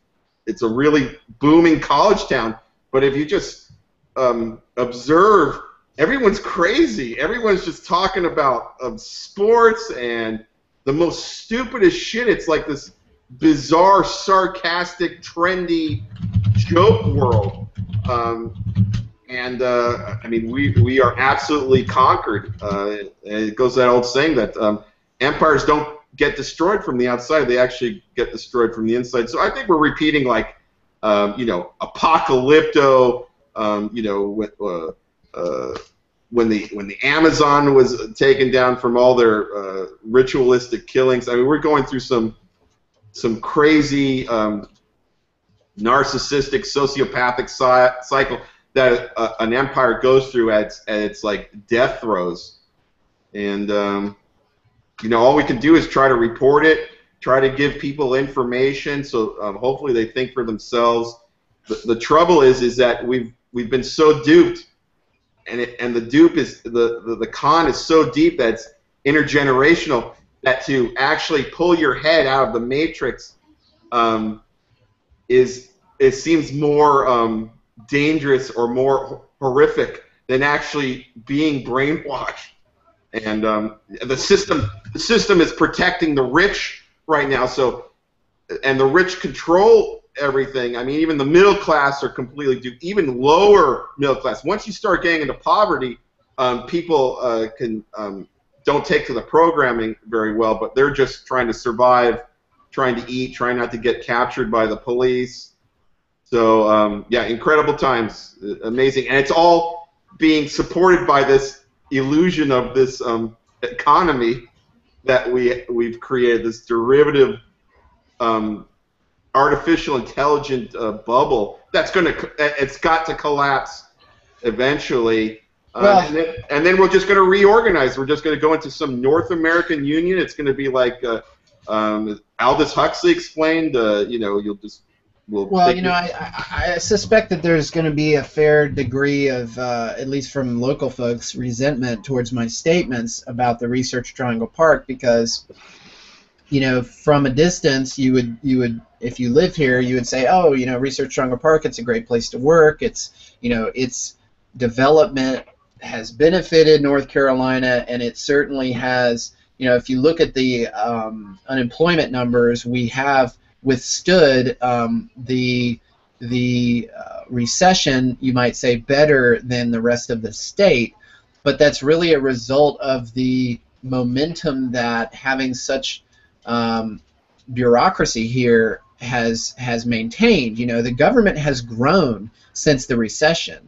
a really booming college town. But if you just observe, everyone's crazy. Everyone's just talking about sports and the most stupidest shit. It's like this bizarre, sarcastic, trendy joke world. We are absolutely conquered. It goes to that old saying that empires don't get destroyed from the outside; they actually get destroyed from the inside. So I think we're repeating like, Apocalypto. When the Amazon was taken down from all their ritualistic killings. I mean, we're going through some crazy narcissistic, sociopathic cycle that an empire goes through at its like death throes, and all we can do is try to report it, try to give people information, so hopefully they think for themselves. The trouble is that we've been so duped, and the dupe is the con is so deep that it's intergenerational, that to actually pull your head out of the matrix it seems more dangerous or more horrific than actually being brainwashed. And the system is protecting the rich right now. So, and the rich control everything. I mean, even the middle class are completely duped. Even lower middle class. Once you start getting into poverty, people don't take to the programming very well, but they're just trying to survive, trying to eat, trying not to get captured by the police. So yeah, incredible times, amazing, and it's all being supported by this illusion of this economy that we've created, this derivative artificial intelligent bubble that's it's got to collapse eventually. And then we're just going to reorganize. We're just going to go into some North American Union. It's going to be like Aldous Huxley explained. I suspect that there's going to be a fair degree of, at least from local folks, resentment towards my statements about the Research Triangle Park, because, from a distance, you would, if you live here, you would say, oh, Research Triangle Park, it's a great place to work. It's, its development has benefited North Carolina, and it certainly has. If you look at the unemployment numbers, we have withstood the recession, you might say, better than the rest of the state, but that's really a result of the momentum that having such bureaucracy here has maintained. You know, the government has grown since the recession.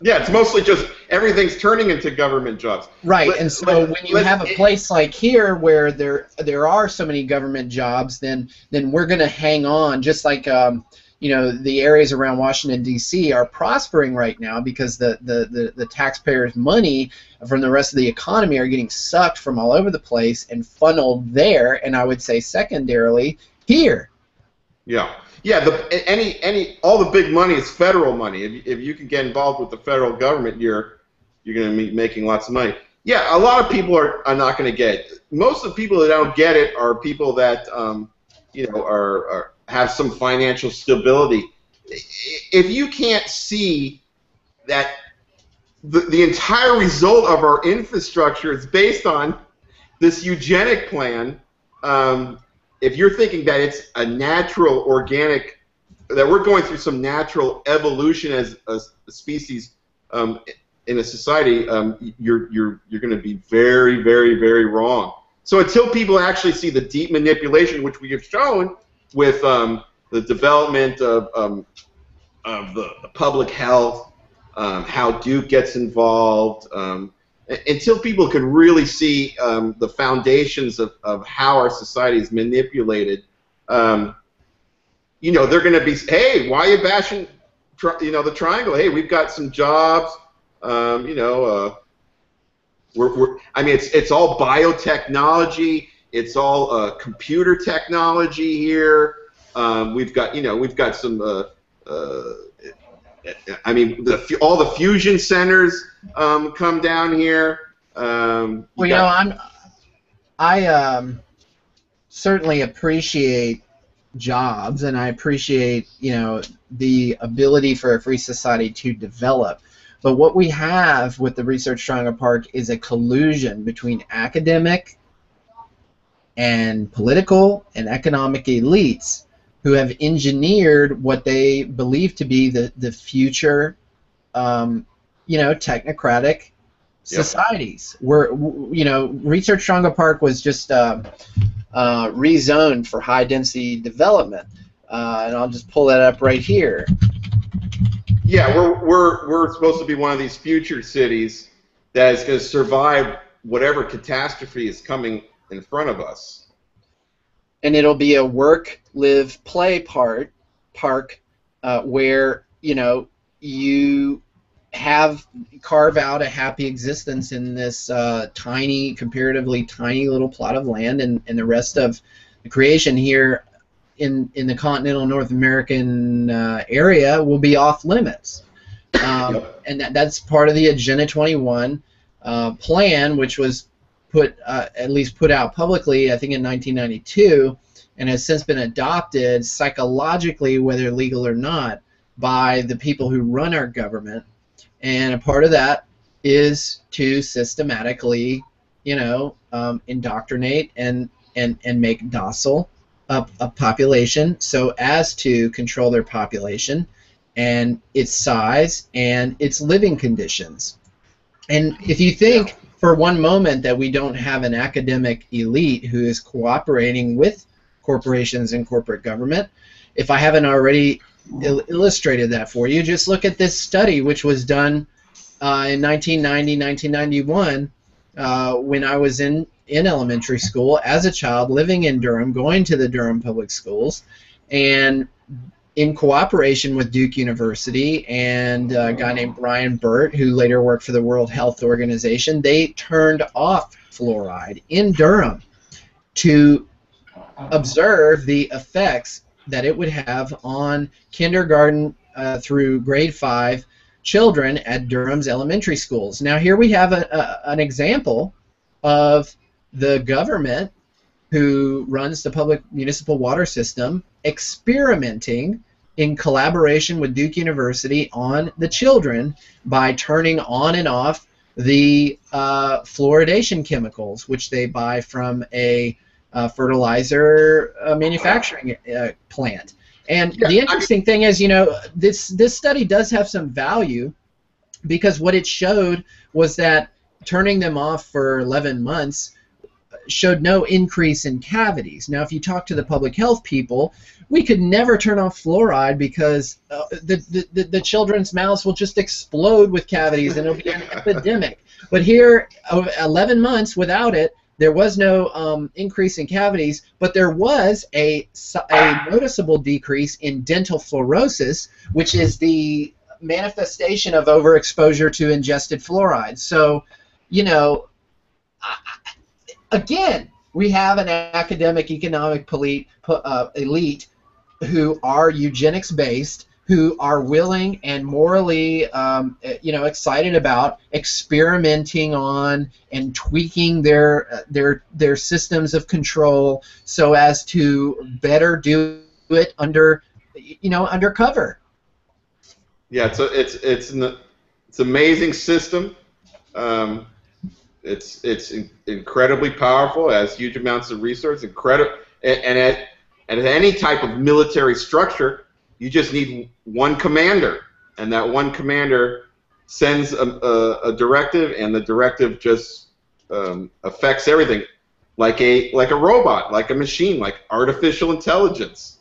Yeah, it's mostly just everything's turning into government jobs. Right, and so when you have a place like here where there are so many government jobs, then we're going to hang on, just like you know, the areas around Washington D.C. are prospering right now because the taxpayers' money from the rest of the economy are getting sucked from all over the place and funneled there, and I would say secondarily here. Yeah. Yeah, all the big money is federal money. If you can get involved with the federal government, you're going to be making lots of money. Yeah, a lot of people are not going to get it. Most of the people that don't get it are people that you know have some financial stability. If you can't see that the entire result of our infrastructure is based on this eugenic plan. If you're thinking that it's a natural, organic, that we're going through some natural evolution as a species in a society, you're going to be very, very, very wrong. So until people actually see the deep manipulation, which we have shown with the development of the public health, how Duke gets involved, until people can really see the foundations of how our society is manipulated, you know, they're going to be, hey, why are you bashing, you know, the triangle? Hey, we've got some jobs. You know, I mean, it's all biotechnology. It's all computer technology here. We've got some. I mean, all the fusion centers come down here. Well, you know, I certainly appreciate jobs, and I appreciate, you know, the ability for a free society to develop. But what we have with the Research Triangle Park is a collusion between academic and political and economic elites who have engineered what they believe to be the future, you know, technocratic societies. Where, you know, Research Triangle Park was just rezoned for high-density development, and I'll just pull that up right here. Yeah, we're supposed to be one of these future cities that is going to survive whatever catastrophe is coming in front of us. And it'll be a work, live, play park where, you know, you carve out a happy existence in this tiny, comparatively tiny little plot of land, and the rest of the creation here in the continental North American area will be off limits. And that's part of the Agenda 21 plan, which was at least put out publicly, I think in 1992, and has since been adopted psychologically, whether legal or not, by the people who run our government. And a part of that is to systematically, you know, indoctrinate and make docile a population so as to control their population and its size and its living conditions. And if you think for one moment that we don't have an academic elite who is cooperating with corporations and corporate government, if I haven't already illustrated that for you, just look at this study which was done in 1990, 1991 when I was in elementary school as a child, living in Durham, going to the Durham public schools, and in cooperation with Duke University and a guy named Brian Burt, who later worked for the World Health Organization, they turned off fluoride in Durham to observe the effects that it would have on kindergarten through grade 5 children at Durham's elementary schools. Now here we have an example of the government who runs the public municipal water system experimenting in collaboration with Duke University on the children by turning on and off the fluoridation chemicals, which they buy from a fertilizer manufacturing plant. And the interesting thing is, you know, this study does have some value because what it showed was that turning them off for 11 months showed no increase in cavities. Now, if you talk to the public health people, we could never turn off fluoride because the children's mouths will just explode with cavities and it'll be an epidemic. But here, 11 months without it, there was no increase in cavities, but there was a noticeable decrease in dental fluorosis, which is the manifestation of overexposure to ingested fluoride. So, you know, again, we have an academic economic elite who are eugenics-based, who are willing and morally, excited about experimenting on and tweaking their systems of control so as to better do it under cover. Yeah, it's an amazing system. It's incredibly powerful. It has huge amounts of resources. And at any type of military structure, you just need one commander, and that one commander sends a directive, and the directive just affects everything, like a robot, like a machine, like artificial intelligence.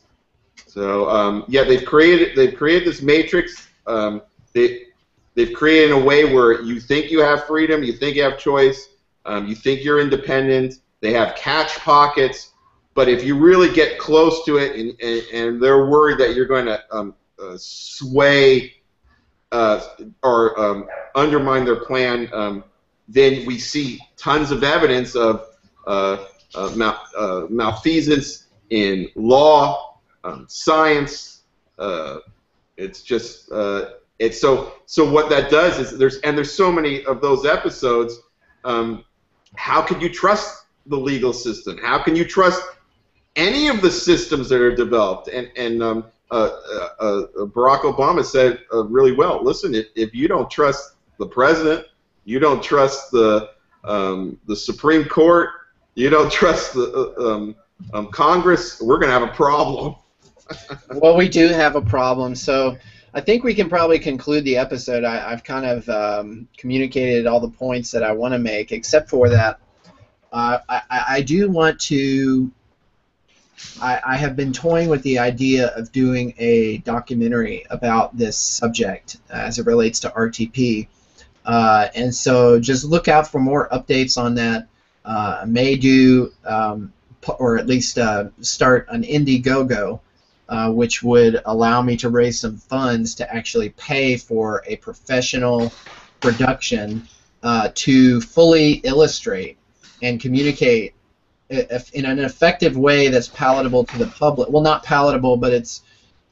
So yeah, they've created this matrix. They've created a way where you think you have freedom, you think you have choice, you think you're independent. They have catch pockets. But if you really get close to it, and they're worried that you're going to sway or undermine their plan, then we see tons of evidence of malfeasance in law, science. It's just it's so what that does is there's so many of those episodes. How can you trust the legal system? How can you trust any of the systems that are developed? And Barack Obama said really well. Listen, if you don't trust the president, you don't trust the Supreme Court, you don't trust the Congress, we're going to have a problem. Well, we do have a problem. So I think we can probably conclude the episode. I've kind of communicated all the points that I want to make, except for that I do want to. I have been toying with the idea of doing a documentary about this subject as it relates to RTP, and so just look out for more updates on that. I may do, or at least start an Indiegogo, which would allow me to raise some funds to actually pay for a professional production to fully illustrate and communicate in an effective way that's palatable to the public. Well, not palatable, but it's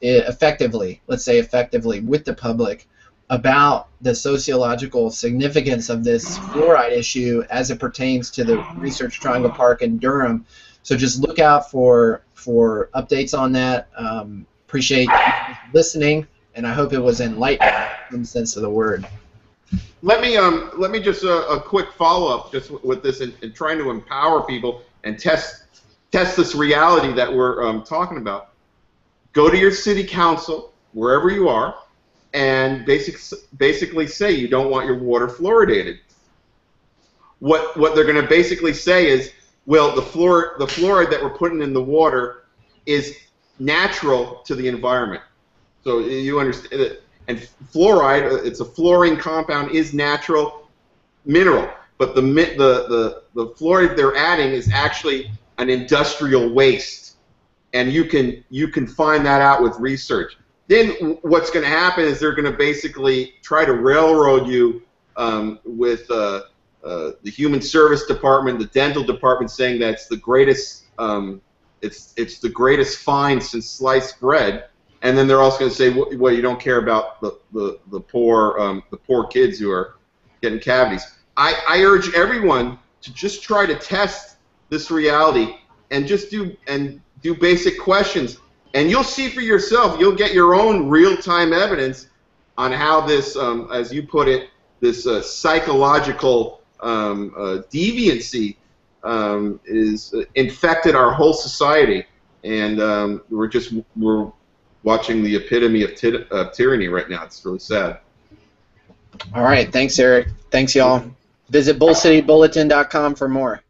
effectively, let's say effectively, with the public about the sociological significance of this fluoride issue as it pertains to the Research Triangle Park in Durham. So just look out for updates on that. Appreciate you listening, and I hope it was enlightening in the sense of the word. Let me just a quick follow-up just with this and trying to empower people and test this reality that we're talking about. Go to your city council, wherever you are, and basically say you don't want your water fluoridated. What they're going to basically say is, well, the fluoride that we're putting in the water is natural to the environment. So you understand that. And fluoride, it's a fluorine compound, is natural mineral. But the fluoride they're adding is actually an industrial waste, and you can find that out with research. Then what's going to happen is they're going to basically try to railroad you with the Human Service Department, the Dental Department, saying that it's the greatest it's the greatest find since sliced bread. And then they're also going to say, well, you don't care about the poor kids who are getting cavities. I urge everyone to just try to test this reality and just do basic questions, and you'll see for yourself. You'll get your own real-time evidence on how this, as you put it, this psychological deviancy is infected our whole society, and we're watching the epitome of tyranny right now. It's really sad. All right. Thanks, Eric. Thanks, y'all. Visit bullcitybulletin.com for more.